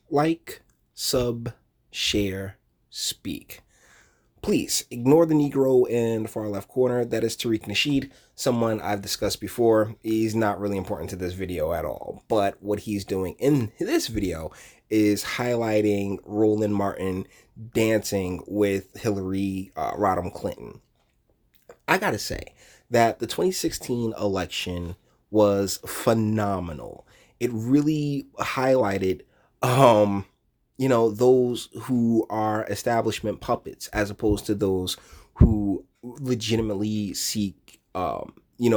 Like, sub, share, speak. Please ignore the Negro in the far left corner. That is Tariq Nasheed, someone I've discussed before. He's not really important to this video at all. But what he's doing in this video is highlighting Roland Martin dancing with Hillary Rodham Clinton. I gotta say that the 2016 election was phenomenal. It really highlighted, um, those who are establishment puppets as opposed to those who legitimately seek,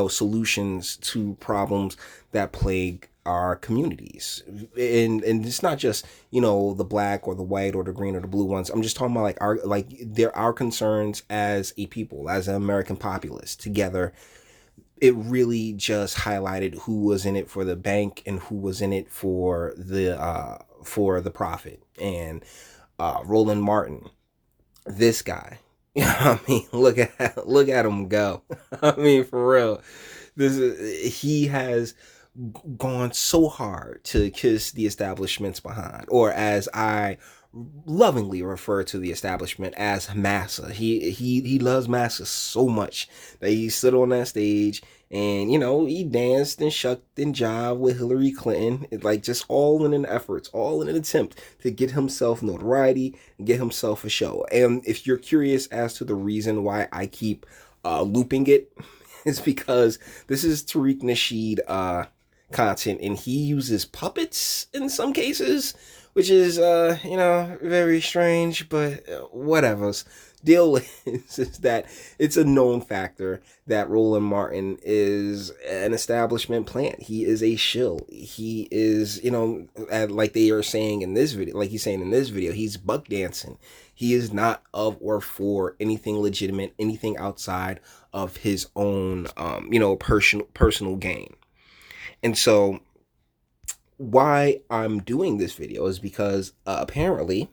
solutions to problems that plague our communities. And it's not just, the black or the white or the green or the blue ones. I'm just talking about there are concerns as a people, as an American populace together. It really just highlighted who was in it for the bank and who was in it for the profit. And Roland Martin, this guy, I mean, look at him go. I mean, for real, he has gone so hard to kiss the establishments behind, or as I lovingly refer to the establishment as massa. He loves massa so much that he stood on that stage and he danced and shucked and jived with Hillary Clinton, like just all in an effort, all in an attempt to get himself notoriety and get himself a show. And if you're curious as to the reason why I keep looping it, it's because this is Tariq Nasheed content, and he uses puppets in some cases, which is very strange, but whatever. Deal is that it's a known factor that Roland Martin is an establishment plant. He is a shill. He is, like they are saying in this video, like he's saying in this video, he's buck dancing. He is not of or for anything legitimate, anything outside of his own, personal gain. And so why I'm doing this video is because apparently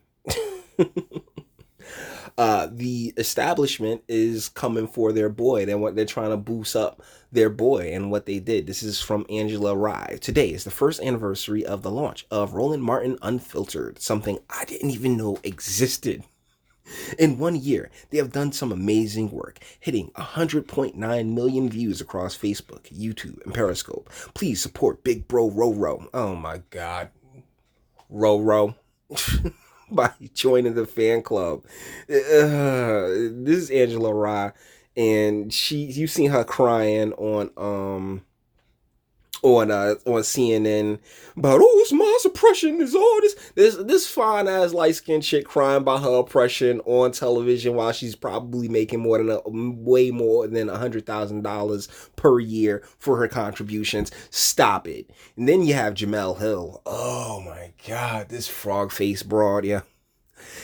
the establishment is coming for their boy. They're trying to boost up their boy and what they did. This is from Angela Rye. Today is the first anniversary of the launch of Roland Martin Unfiltered, something I didn't even know existed. In 1 year, they have done some amazing work, hitting 100.9 million views across Facebook, YouTube, and Periscope. Please support Big Bro Roro. Oh my God. Roro. By joining the fan club. This is Angela Rye, and you've seen her crying on CNN about, oh, it's my suppression, is all this fine ass light skinned chick crying about her oppression on television while she's probably making way more than $100,000 per year for her contributions. Stop it. And then you have Jamel Hill. Oh my God, this frog face broad, yeah.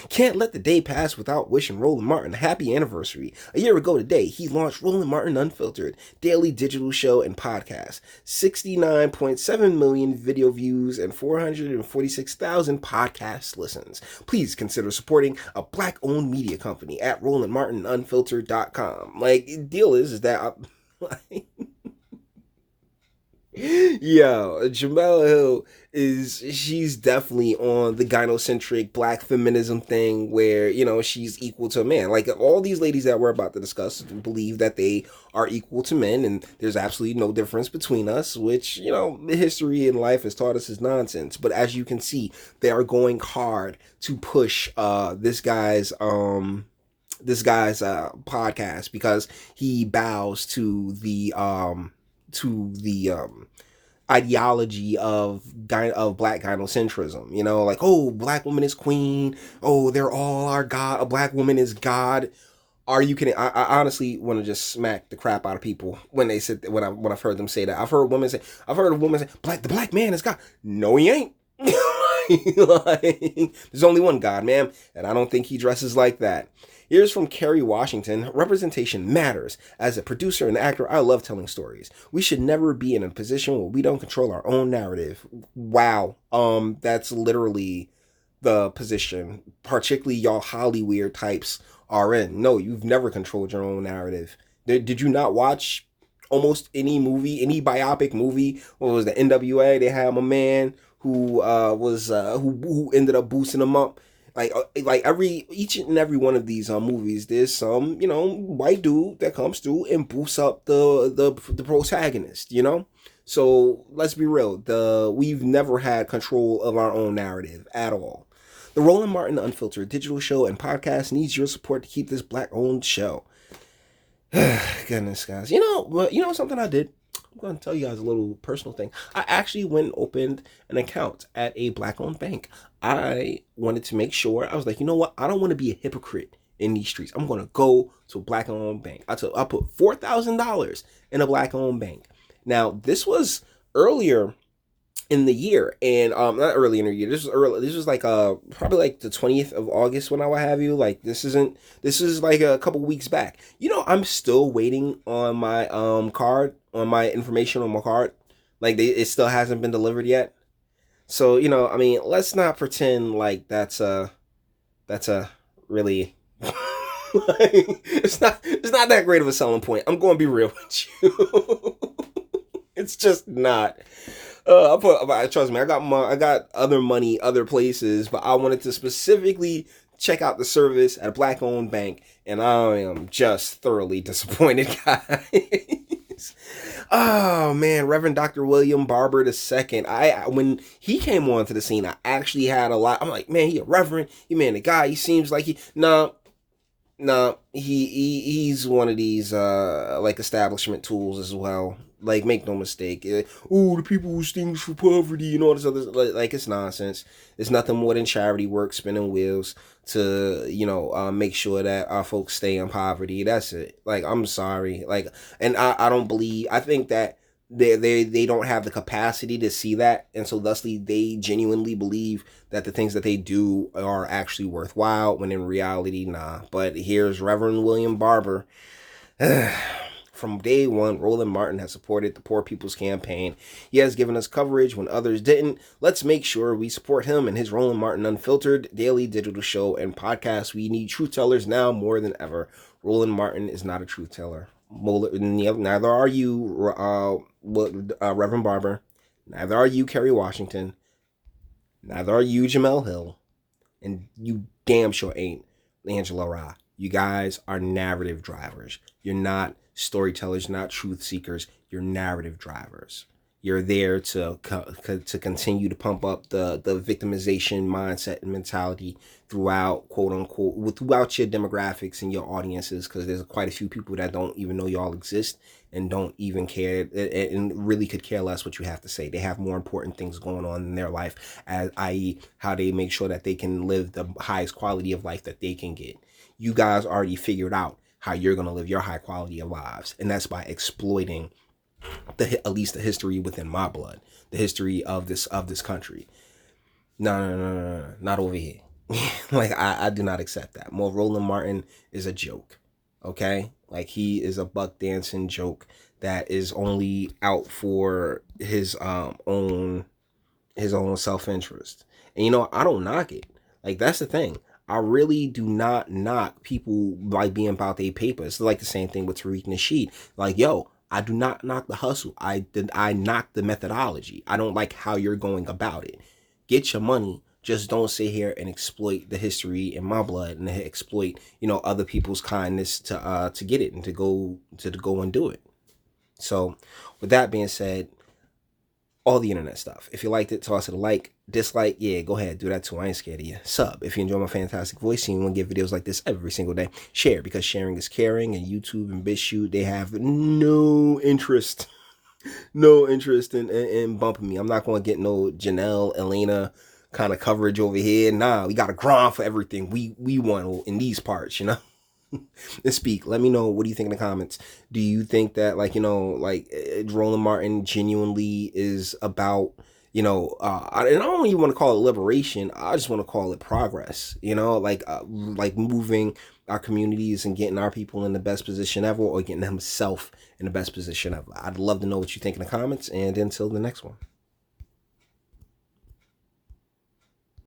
Can't let the day pass without wishing Roland Martin a happy anniversary. A year ago today, he launched Roland Martin Unfiltered, daily digital show and podcast. 69.7 million video views and 446,000 podcast listens. Please consider supporting a black-owned media company at RolandMartinUnfiltered.com. Like, deal is that Yo, Jamel Hill she's definitely on the gynocentric black feminism thing where, she's equal to a man. Like all these ladies that we're about to discuss believe that they are equal to men and there's absolutely no difference between us, which, history and life has taught us is nonsense. But as you can see, they are going hard to push this guy's podcast because he bows to the ideology of black gynocentrism, like, oh, black woman is queen, oh, they're all our god, a black woman is god. Are you kidding? I honestly want to just smack the crap out of people when they said when I've heard them say that. I've heard a woman say the black man is god. No, he ain't. Like, there's only one God, ma'am, and I don't think he dresses like that. Here's from Kerry Washington. Representation matters. As a producer and actor, I love telling stories. We should never be in a position where we don't control our own narrative. Wow. That's literally the position, particularly y'all Hollyweird types are in. No, you've never controlled your own narrative. Did you not watch almost any movie, any biopic movie? What was the NWA? They had a man who who ended up boosting him up. Like each and every one of these movies, there's some white dude that comes through and boosts up the protagonist. So let's be real. We've never had control of our own narrative at all. The Roland Martin Unfiltered digital show and podcast needs your support to keep this black-owned show. Goodness, guys. Something I did. I'm going to tell you guys a little personal thing. I actually went and opened an account at a black-owned bank. I wanted to make sure. I was like, you know what? I don't want to be a hypocrite in these streets. I'm going to go to a black-owned bank. I put $4,000 in a black-owned bank. Now, this was earlier in the year, and not early in the year. This was early. This was like probably like the 20th of August when I would have you. Like this is like a couple weeks back. I'm still waiting on my card, on my information on my card. Like it still hasn't been delivered yet. So let's not pretend like that's a really it's not that great of a selling point. I'm going to be real with you. It's just not. Trust me, I got other money other places, but I wanted to specifically check out the service at a black-owned bank, and I am just thoroughly disappointed, guys. Oh man, Reverend Dr. William Barber II. When he came onto the scene, I actually had a lot. I'm like, man, he a reverend. The guy. He seems like he's one of these like establishment tools as well. Like, make no mistake. The people who sting for poverty and all this other, like it's nonsense. It's nothing more than charity work, spinning wheels to make sure that our folks stay in poverty. That's it. Like, I'm sorry. Like, and I don't believe. I think that they don't have the capacity to see that, and so thusly they genuinely believe that the things that they do are actually worthwhile, when in reality, nah. But here's Reverend William Barber. From day one, Roland Martin has supported the Poor People's Campaign. He has given us coverage when others didn't. Let's make sure we support him and his Roland Martin Unfiltered daily digital show and podcast. We need truth tellers now more than ever. Roland Martin is not a truth teller. Neither are you, Reverend Barber. Neither are you, Kerry Washington. Neither are you, Jamel Hill. And you damn sure ain't Angela Rye. You guys are narrative drivers. You're not storytellers, not truth seekers. You're narrative drivers. You're there to continue to pump up the victimization mindset and mentality throughout, quote unquote, throughout your demographics and your audiences, because there's quite a few people that don't even know y'all exist and don't even care, and really could care less what you have to say. They have more important things going on in their life, i.e. how they make sure that they can live the highest quality of life that they can get. You guys already figured out how you're going to live your high quality of lives, and that's by exploiting at least the history within my blood, the history of this country. No, not over here. Like, I do not accept that. More Roland Martin is a joke, okay? Like, he is a buck dancing joke that is only out for his own self-interest. And I don't knock it. Like, that's the thing. I really do not knock people like being about their papers. It's like the same thing with Tariq Nasheed. Like, yo, I do not knock the hustle. I knock the methodology. I don't like how you're going about it. Get your money. Just don't sit here and exploit the history in my blood and exploit, other people's kindness to get it and to go and do it. So, with that being said, all the internet stuff. If you liked it, toss it a like. Dislike, yeah, go ahead, do that too. I ain't scared of you. Sub if you enjoy my fantastic voice and you want to get videos like this every single day. Share, because sharing is caring, and YouTube and BitChute, they have no interest in bumping me. I'm not going to get no Janelle, Elena kind of coverage over here. Nah, we got to grind for everything we want in these parts, And speak. Let me know, what do you think in the comments? Do you think that Roland Martin genuinely is about and I don't even want to call it liberation. I just want to call it progress. Like moving our communities and getting our people in the best position ever, or getting himself in the best position ever. I'd love to know what you think in the comments. And until the next one.